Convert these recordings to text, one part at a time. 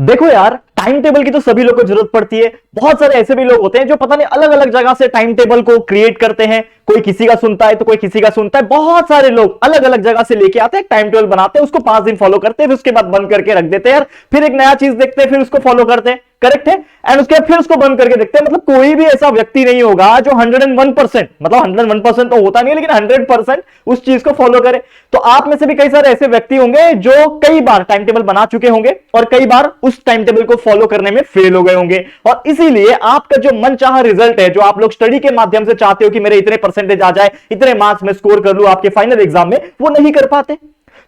देखो यार, time table की तो सभी लोगों को जरूरत पड़ती है। बहुत सारे ऐसे भी लोग होते हैं जो पता नहीं अलग अलग जगह से टाइम टेबल को क्रिएट करते हैं। कोई किसी का सुनता है तो कोई किसी का सुनता है। बहुत सारे लोग अलग अलग जगह से लेके आते हैं, टाइम टेबल बनाते हैं, उसको 5 दिन फॉलो करते हैं, फिर उसके बाद बंद करके रख देते हैं यार। फिर एक नया चीज देखते हैं, फिर उसको फॉलो करते हैं। करेक्ट है। एंड उसके बाद फिर उसको बंद करके देखते हैं। मतलब कोई भी ऐसा व्यक्ति नहीं होगा जो 101%, मतलब 101% तो होता नहीं है, लेकिन 100% उस चीज को फॉलो करे। तो आप में से भी कई सारे ऐसे व्यक्ति होंगे जो कई बार टाइम टेबल बना चुके होंगे और कई बार उस टाइम टेबल को फॉलो करने में फेल हो गए होंगे। और इसीलिए आपका जो मनचाहा रिजल्ट है, जो आप लोग स्टडी के माध्यम से चाहते हो कि मेरे इतने परसेंटेज आ जाए, इतने मार्क्स में स्कोर कर लूं आपके फाइनल एग्जाम में, वो नहीं कर पाते।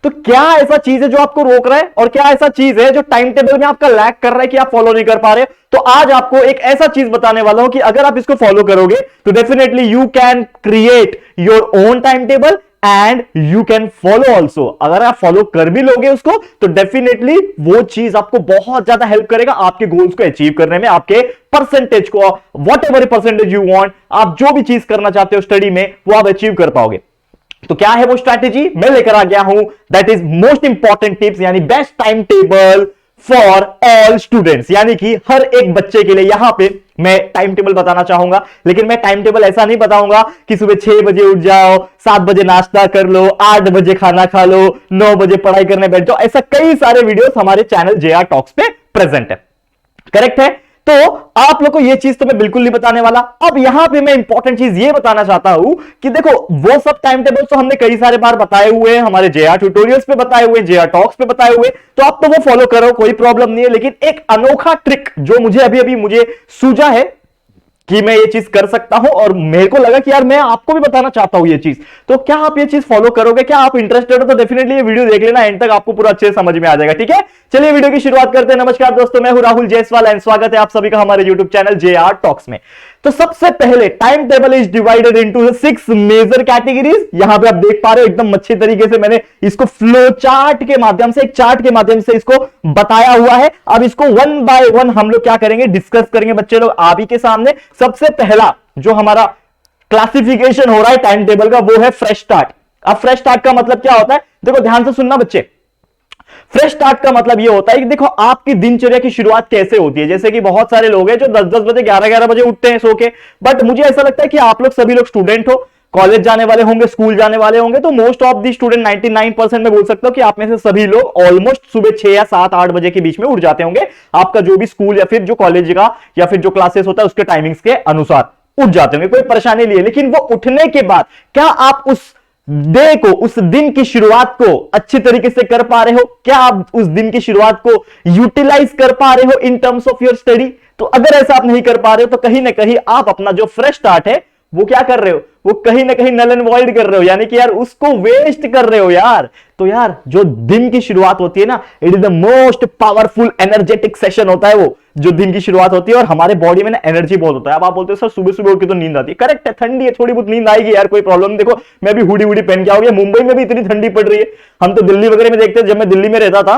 तो क्या ऐसा चीज है जो आपको रोक रहा है, और क्या ऐसा चीज है जो टाइम टेबल में आपका लैग कर रहा है कि आप फॉलो नहीं कर पा रहे? तो आज आपको एक ऐसा चीज बताने वाला हूं कि अगर आप इसको फॉलो करोगे तो definitely you can create your own time table and you can follow also. अगर आप फॉलो कर भी लोगे उसको तो डेफिनेटली वो चीज आपको बहुत ज्यादा हेल्प करेगा आपके गोल्स को अचीव करने में, आपके परसेंटेज को, what ever percentage you want, आप जो भी चीज करना चाहते हो स्टडी में वो आप अचीव कर पाओगे। तो क्या है वो स्ट्रैटेजी मैं लेकर आ गया हूं, that is most important tips, यानी best time table for all students, यानी कि हर एक बच्चे के लिए यहां पे मैं टाइम टेबल बताना चाहूंगा। लेकिन मैं टाइम टेबल ऐसा नहीं बताऊंगा कि सुबह 6 बजे उठ जाओ, 7 बजे नाश्ता कर लो, 8 बजे खाना खा लो, 9 बजे पढ़ाई करने बैठ जाओ। ऐसा कई सारे वीडियोस हमारे चैनल जेआर टॉक्स पे प्रेजेंट है। करेक्ट है। तो आप लोग को यह चीज तो मैं बिल्कुल नहीं बताने वाला। अब यहां पे मैं इंपॉर्टेंट चीज ये बताना चाहता हूं कि देखो, वो सब टाइम टेबल तो हमने कई सारे बार बताए हुए हैं, हमारे जेआर ट्यूटोरियल्स पे बताए हुए, जेआर टॉक्स पे बताए हुए, तो आप तो वो फॉलो करो, कोई प्रॉब्लम नहीं है। लेकिन एक अनोखा ट्रिक जो मुझे अभी मुझे सूझा है कि मैं ये चीज कर सकता हूं, और मेरे को लगा कि यार मैं आपको भी बताना चाहता हूं ये चीज। तो क्या आप ये चीज फॉलो करोगे? क्या आप इंटरेस्टेड हो? तो डेफिनेटली ये वीडियो देख लेना, एंड तक आपको पूरा अच्छे से समझ में आ जाएगा। ठीक है, चलिए वीडियो की शुरुआत करते हैं। नमस्कार दोस्तों, मैं हूं राहुल जायसवाल एंड स्वागत है आप सभी का हमारे यूट्यूब चैनल जेआर टॉक्स में। तो सबसे पहले time table is divided into 6 major categories. यहां पे आप देख पा रहे हो एकदम अच्छे तरीके से मैंने इसको फ्लो चार्ट के माध्यम से, एक चार्ट के माध्यम से इसको बताया हुआ है। अब इसको वन बाय वन हम लोग क्या करेंगे, डिस्कस करेंगे बच्चे लोग आप ही के सामने। सबसे पहला जो हमारा क्लासिफिकेशन हो रहा है टाइम टेबल का वो है फ्रेश स्टार्ट। अब फ्रेश स्टार्ट का मतलब क्या होता है, देखो ध्यान से सुनना बच्चे। फ्रेश स्टार्ट का मतलब यह होता है कि देखो आपकी दिनचर्या की शुरुआत कैसे होती है। जैसे कि बहुत सारे लोग हैं जो 10-10 बजे 11-11 बजे उठते हैं सो के, बट मुझे ऐसा लगता है कि आप लोग सभी लोग स्टूडेंट हो, कॉलेज जाने वाले होंगे, स्कूल जाने वाले होंगे, तो मोस्ट ऑफ दी स्टूडेंट 99% में बोल सकता हूं कि आप में से सभी लोग ऑलमोस्ट सुबह 6 या 7-8 बजे के बीच में उठ जाते होंगे। आपका जो भी स्कूल या फिर जो कॉलेज का या फिर जो क्लासेस होता है उसके टाइमिंग्स के अनुसार उठ जाते होंगे, कोई परेशानी नहीं है। लेकिन वो उठने के बाद क्या आप उस डे को, उस दिन की शुरुआत को अच्छी तरीके से कर पा रहे हो? क्या आप उस दिन की शुरुआत को यूटिलाइज कर पा रहे हो in terms of your study? तो अगर ऐसा आप नहीं कर पा रहे हो तो कहीं ना कहीं आप अपना जो फ्रेश स्टार्ट है वो क्या कर रहे हो, वो कहीं ना कहीं नल एंड वॉइड कर रहे हो, यानी कि यार उसको वेस्ट कर रहे हो यार। तो यार जो दिन की शुरुआत होती है ना, it is the most powerful energetic session होता है वो, जो दिन की शुरुआत होती है। और हमारे बॉडी में ना एनर्जी बहुत होता है। अब आप बोलते हो सर सुबह सुबह उठ के तो नींद आती है, करेक्ट है, ठंडी है, थोड़ी बहुत नींद आएगी यार, कोई प्रॉब्लम नहीं। देखो मैं भी हुडी वुडी पहन के आ गया, मुंबई में भी इतनी ठंडी पड़ रही है। हम तो दिल्ली वगैरह में देखते हैं, जब मैं दिल्ली में रहता था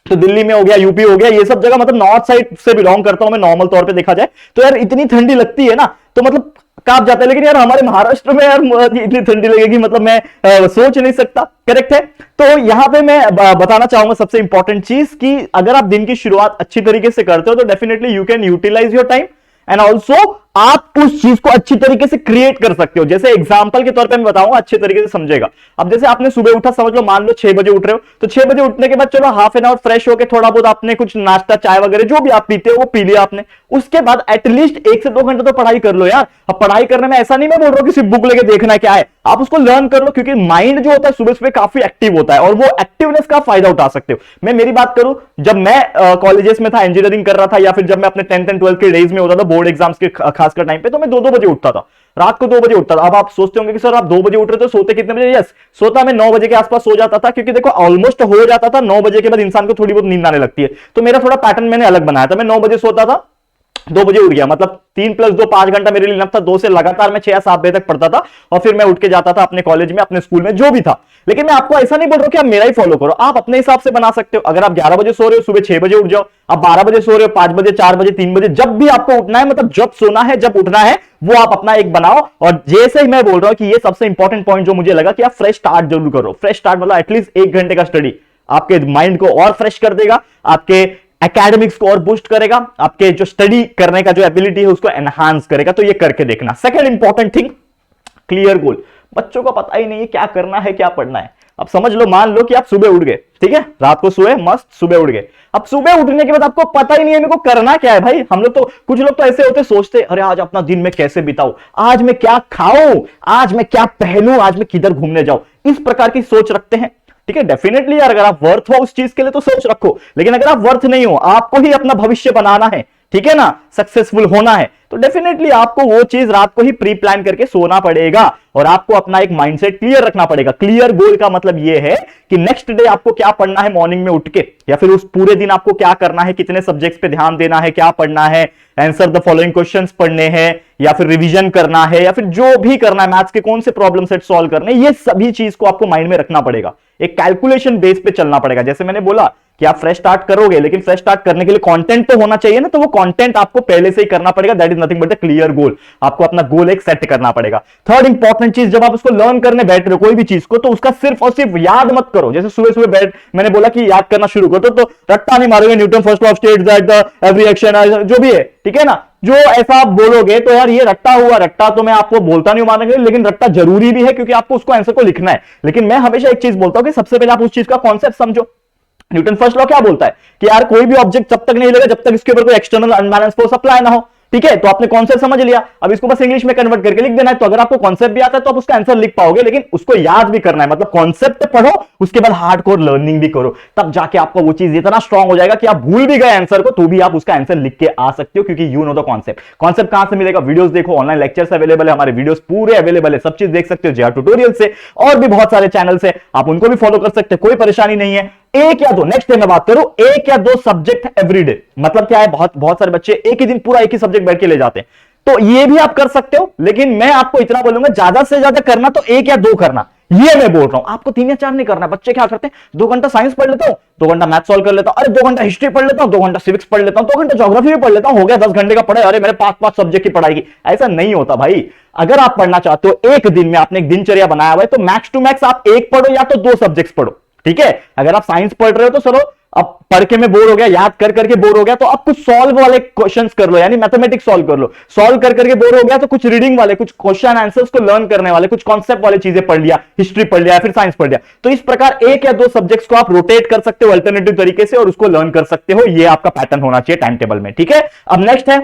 तो दिल्ली में हो गया, यूपी हो गया, ये सब जगह, मतलब नॉर्थ साइड से बिलोंग करता हूं मैं नॉर्मल तौर पे देखा जाए तो यार इतनी ठंडी लगती है ना, तो मतलब कांप जाता है। लेकिन यार हमारे महाराष्ट्र में यार इतनी ठंडी लगेगी, मतलब मैं सोच नहीं सकता। करेक्ट है। तो यहां पे मैं बताना चाहूंगा सबसे इंपॉर्टेंट चीज कि अगर आप दिन की शुरुआत अच्छी तरीके से करते हो तो definitely you can utilise your time and also आप उस चीज को अच्छी तरीके से क्रिएट कर सकते हो। जैसे एग्जांपल के तौर पे मैं बताऊंगा, अच्छे तरीके से समझेगा। अब जैसे आपने सुबह उठा, समझ लो मान लो 6 बजे उठ रहे हो, तो 6 बजे उठने के बाद चलो हाफ एन आवर फ्रेश होकर थोड़ा बहुत आपने कुछ नाश्ता, चाय वगैरह जो भी आप पीते हो वो पी लिया आपने। उसके बाद एटलीस्ट 1 से 2 घंटे तो पढ़ाई कर लो यार। अब पढ़ाई करने में ऐसा नहीं मैं बोल रहा हूं कि सिर्फ बुक लेके देखना क्या है, आप उसको लर्न कर लो, क्योंकि माइंड जो होता है सुबह सुबह काफी एक्टिव होता है और वो एक्टिवनेस का फायदा उठा सकते हो। मैं मेरी बात करूं, जब मैं कॉलेजेस में था, इंजीनियरिंग कर रहा था, या फिर जब मैं अपने 10th एंड 12th के डेज में होता था, बोर्ड एग्जाम्स के खासकर टाइम पे, तो मैं 2-2 बजे उठता था, रात को 2 बजे उठता था। अब आप सोचते होंगे कि सर आप 2 बजे उठ रहे हो तो सोते कितने बजे? यस, सोता मैं 9 बजे के आसपास सो जाता था, क्योंकि देखो ऑलमोस्ट हो जाता था 9 बजे के बाद इंसान को थोड़ी बहुत नींद आने लगती है। तो मेरा थोड़ा पैटर्न मैंने अलग बनाया था, मैं 9 बजे सोता था, 2 बजे उठ गया, मतलब 3 + 2 5 घंटा मेरे लिए इनफ था। 2 से लगातार मैं 6 या 7 बजे तक पढ़ता था और फिर मैं उठ के जाता था अपने कॉलेज में, अपने स्कूल में, जो भी था। लेकिन मैं आपको ऐसा नहीं बोल रहा कि आप मेरा ही फॉलो करो, आप अपने हिसाब से बना सकते हो। अगर आप 11 बजे सो रहे हो, सुबह 6 बजे उठ जाओ। आप 12 बजे सो रहे हो, 5 बजे, 4 बजे, 3 बजे, जब भी आपको उठना है, मतलब जब सोना है, जब उठना है, वो आप अपना एक बनाओ। और जैसे ही मैं बोल रहा हूं कि ये सबसे इंपॉर्टेंट पॉइंट जो मुझे लगा कि आप फ्रेश स्टार्ट जरूर करो। फ्रेश स्टार्ट मतलब एटलीस्ट 1 घंटे का स्टडी आपके माइंड को और फ्रेश कर देगा, आपके एकेडमिक्स को और बूस्ट करेगा, आपके जो स्टडी करने का जो एबिलिटी है उसको एनहांस करेगा। तो ये करके देखना। Second important thing, clear goal. बच्चों को पता ही नहीं है क्या करना है क्या पढ़ना है। अब समझ लो, मान लो कि आप सुबह उठ गए, ठीक है, रात को सोए मस्त, सुबह उठ गए। अब सुबह उठने के बाद आपको पता ही नहीं है मेरे को करना क्या है। भाई हम लोग तो, कुछ लोग तो ऐसे होते, सोचते अरे आज अपना दिन में कैसे बिताऊं, आज मैं क्या खाऊं, आज मैं क्या पहनूं, आज मैं किधर घूमने जाऊं, इस प्रकार की सोच रखते हैं। ठीक है, डेफिनेटली यार, अगर आप वर्थ हो उस चीज के लिए तो सोच रखो, लेकिन अगर आप वर्थ नहीं हो, आपको ही अपना भविष्य बनाना है, ठीक है ना, सक्सेसफुल होना है, तो डेफिनेटली आपको वो चीज रात को ही प्री प्लान करके सोना पड़ेगा और आपको अपना एक माइंडसेट क्लियर रखना पड़ेगा। क्लियर गोल का मतलब ये है कि नेक्स्ट डे आपको क्या पढ़ना है मॉर्निंग में उठ के, या फिर उस पूरे दिन आपको क्या करना है, कितने सब्जेक्ट्स पे ध्यान देना है, क्या पढ़ना है, आंसर द फॉलोइंग क्वेश्चंस पढ़ने हैं, या फिर रिवीजन करना है, या फिर जो भी करना है, मैथ्स के कौन से प्रॉब्लम सेट सॉल्व करने, ये सभी चीज को आपको माइंड में रखना पड़ेगा। एक कैलकुलेशन बेस पे चलना पड़ेगा। जैसे मैंने बोला कि आप फ्रेश स्टार्ट करोगे, लेकिन फ्रेश स्टार्ट करने के लिए कंटेंट तो होना चाहिए ना, तो वो कंटेंट आपको पहले से ही करना पड़ेगा। That is nothing but the clear goal. आपको अपना गोल एक सेट करना पड़ेगा। थर्ड इंपॉर्टेंट चीज, जब आप उसको लर्न करने बैठ रहे हो कोई भी चीज को, तो उसका सिर्फ और सिर्फ याद मत करो। जैसे सुबह सुबह बैठ, मैंने बोला कि याद करना शुरू करो, तो रट्टा नहीं मारोगे, Newton first law of states that the every action, जो भी है, ठीक है ना, जो ऐसा आप बोलोगे तो यार ये रट्टा हुआ। रट्टा तो मैं आपको बोलता नहीं मानेंगे, लेकिन रट्टा जरूरी भी है क्योंकि आपको उसको आंसर को लिखना है। लेकिन मैं हमेशा एक चीज बोलता हूं कि सबसे पहले आप उस चीज का कॉन्सेप्ट समझो। न्यूटन फर्स्ट लॉ क्या बोलता है कि यार कोई भी ऑब्जेक्ट जब तक नहीं हिलेगा जब तक इसके ऊपर कोई एक्सटर्नल अनबैलेंस फोर्स अप्लाई ना हो। ठीक है, तो आपने कॉन्सेप्ट समझ लिया, अब इसको बस इंग्लिश में कन्वर्ट करके लिख देना है। तो अगर आपको कॉन्सेप्ट भी आता है तो आप उसका आंसर लिख पाओगे, लेकिन उसको याद भी करना है। मतलब कॉन्सेप्ट पढ़ो, उसके बाद हार्डकोर लर्निंग भी करो, तब जाके आपको वो चीज इतना स्ट्रांग हो जाएगा कि आप भूल भी गए आंसर को तो भी आप उसका आंसर लिख के आ सकते हो, क्योंकि you know the concept. Concept कहां से मिलेगा? वीडियोस देखो, ऑनलाइन लेक्चर्स अवेलेबल है, हमारे वीडियोस पूरे अवेलेबल है, सब चीज देख सकते हो जेआर ट्यूटोरियल से, और भी बहुत सारे चैनल से, आप उनको भी फॉलो कर सकते हो, कोई परेशानी नहीं है। एक या दो, नेक्स्ट डे में बात करूं, एक या दो सब्जेक्ट एवरीडे। मतलब क्या है, बहुत सारे बच्चे एक ही दिन पूरा एक ही सब्जेक्ट बैठ के ले जाते हैं, तो ये भी आप कर सकते हो। लेकिन मैं आपको इतना बोलूंगा, ज्यादा से ज्यादा करना तो एक या दो करना, ये मैं बोल रहा हूं। आपको 3 या 4 नहीं करना। बच्चे क्या करते हैं, 2 घंटा साइंस पढ़ लेता हूं, 2 घंटा मैथ सॉल्व कर लेता हूं, अरे 2 घंटा हिस्ट्री पढ़ लेता हूं, 2 घंटा सिविक्स पढ़ लेता हूं, 2 घंटा ज्योग्राफी भी पढ़ लेता हूं, हो गया 10 घंटे का पढ़े, अरे मेरे 5 सब्जेक्ट की पढ़ाई की। ऐसा नहीं होता भाई। अगर आप पढ़ना चाहते हो एक दिन में, आपने एक दिनचर्या बनाया हुआ है, तो मैक्स टू मैक्स आप एक पढ़ो या तो 2 सब्जेक्ट्स पढ़ो। ठीक है, अगर आप साइंस पढ़ रहे हो तो चलो, अब पढ़ के मैं बोर हो गया, याद कर करके बोर हो गया, तो आप कुछ सॉल्व वाले क्वेश्चंस कर लो, यानी मैथमेटिक्स सॉल्व कर लो। सॉल्व कर करके बोर हो गया तो कुछ रीडिंग वाले, कुछ क्वेश्चन आंसर्स को लर्न करने वाले, कुछ कॉन्सेप्ट वाले चीजें पढ़ लिया, हिस्ट्री पढ़ लिया, फिर साइंस पढ़ लिया। तो इस प्रकार 1 या 2 सब्जेक्ट्स को आप रोटेट कर सकते हो अल्टरनेटिव तरीके से, और उसको लर्न कर सकते हो। ये आपका पैटर्न होना चाहिए टाइम टेबल में। ठीक है, अब नेक्स्ट है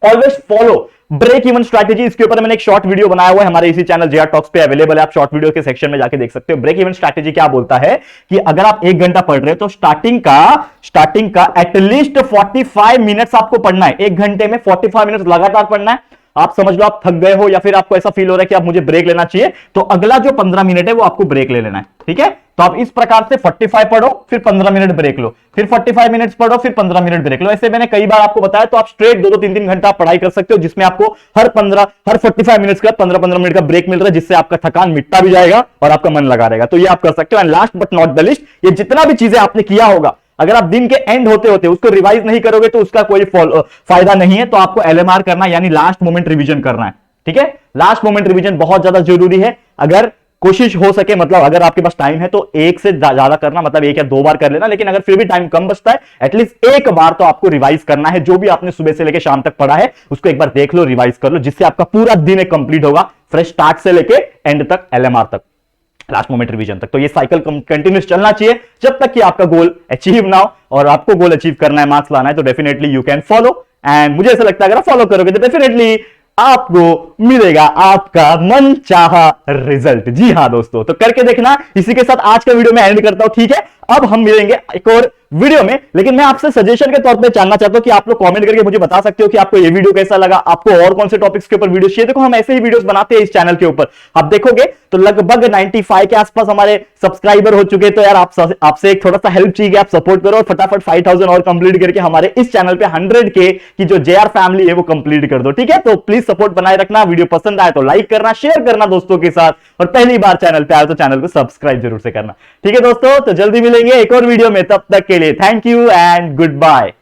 always follow break even strategy. इसके ऊपर मैंने एक शॉर्ट वीडियो बनाया हुआ है, हमारे इसी चैनल जेआर टॉक्स पे अवेलेबल है, आप शॉर्ट वीडियो के सेक्शन में जाके देख सकते हो। ब्रेक इवन स्ट्रैटेजी क्या बोलता है कि अगर आप 1 घंटा पढ़ रहे हो तो स्टार्टिंग का एटलीस्ट 45 मिनट्स आपको पढ़ना है। 1 घंटे में 45 मिनट्स लगातार पढ़ना है। आप समझ लो आप थक गए हो, या फिर आपको ऐसा फील हो रहा है कि आप मुझे ब्रेक लेना चाहिए, तो अगला जो 15 मिनट है वो आपको ब्रेक ले लेना है। ठीक है, तो आप इस प्रकार से 45 पढ़ो, फिर 15 मिनट ब्रेक लो, फिर 45 मिनट्स पढ़ो, फिर 15 मिनट ब्रेक लो। ऐसे मैंने कई बार आपको बताया। तो आप स्ट्रेट 2-2, 3-3 घंटा पढ़ाई कर सकते हो, जिसमें आपको हर 45 मिनट्स का 15-15 मिनट का ब्रेक मिल रहा है, जिससे आपका थकान मिटता भी जाएगा और आपका मन लगा रहेगा। तो ये आप कर सकते हो। And last but not the list, ये जितना भी चीजें आपने किया होगा, अगर आप दिन के एंड होते होते उसको रिवाइज नहीं करोगे तो उसका कोई फायदा नहीं है। तो आपको एलएमआर करना, यानी लास्ट मोमेंट रिवीजन करना है। ठीक है, लास्ट मोमेंट रिवीजन बहुत ज्यादा जरूरी है। अगर कोशिश हो सके, मतलब अगर आपके पास टाइम है तो 1 से ज्यादा करना, मतलब 1 या 2 बार कर लेना। लेकिन अगर फिर भी टाइम कम बचता है, एटलीस्ट 1 बार तो आपको रिवाइज करना है। जो भी आपने सुबह से लेकर शाम तक पढ़ा है उसको एक बार देख लो, रिवाइज कर लो, जिससे आपका पूरा दिन एक कंप्लीट होगा, फ्रेश स्टार्ट से लेके एंड तक, एलएमआर तक, लास्ट मोमेंट रिवीजन तक। तो ये साइकिल कंटिन्यूस चलना चाहिए जब तक कि आपका गोल अचीव ना हो। और आपको गोल अचीव करना है, मार्क्स लाना है, तो definitely you can follow. And मुझे ऐसा लगता है अगर आप फॉलो करोगे तो डेफिनेटली आपको मिलेगा आपका मनचाहा रिजल्ट। जी हां दोस्तों, तो करके देखना। इसी के साथ आज का वीडियो मैं एंड करता हूं। ठीक है, अब हम मिलेंगे एक और वीडियो में, लेकिन मैं आपसे सजेशन के तौर पे जानना चाहता हूं कि आप लोग कमेंट करके मुझे बता सकते हो कि आपको ये वीडियो कैसा लगा, आपको और कौन से टॉपिक्स के ऊपर वीडियो चाहिए। देखो, हम ऐसे ही वीडियोस बनाते हैं इस चैनल के ऊपर। आप देखोगे तो लगभग 95 के आसपास हमारे सब्सक्राइबर हो चुके। तो यार आपसे एक थोड़ा सा हेल्प चाहिए, आप सपोर्ट करो और फटाफट 5000 और कंप्लीट करके हमारे इस चैनल पे 100K की जो जेआर फैमिली है वो कंप्लीट कर दो। ठीक है, तो प्लीज सपोर्ट बनाए रखना। वीडियो पसंद आए तो लाइक करना, शेयर करना दोस्तों के साथ, और पहली बार चैनल पे आए तो चैनल को सब्सक्राइब जरूर से करना। ठीक है दोस्तों, तो जल्दी मिलेंगे एक और वीडियो में। तब तक के लिए thank you and good bye.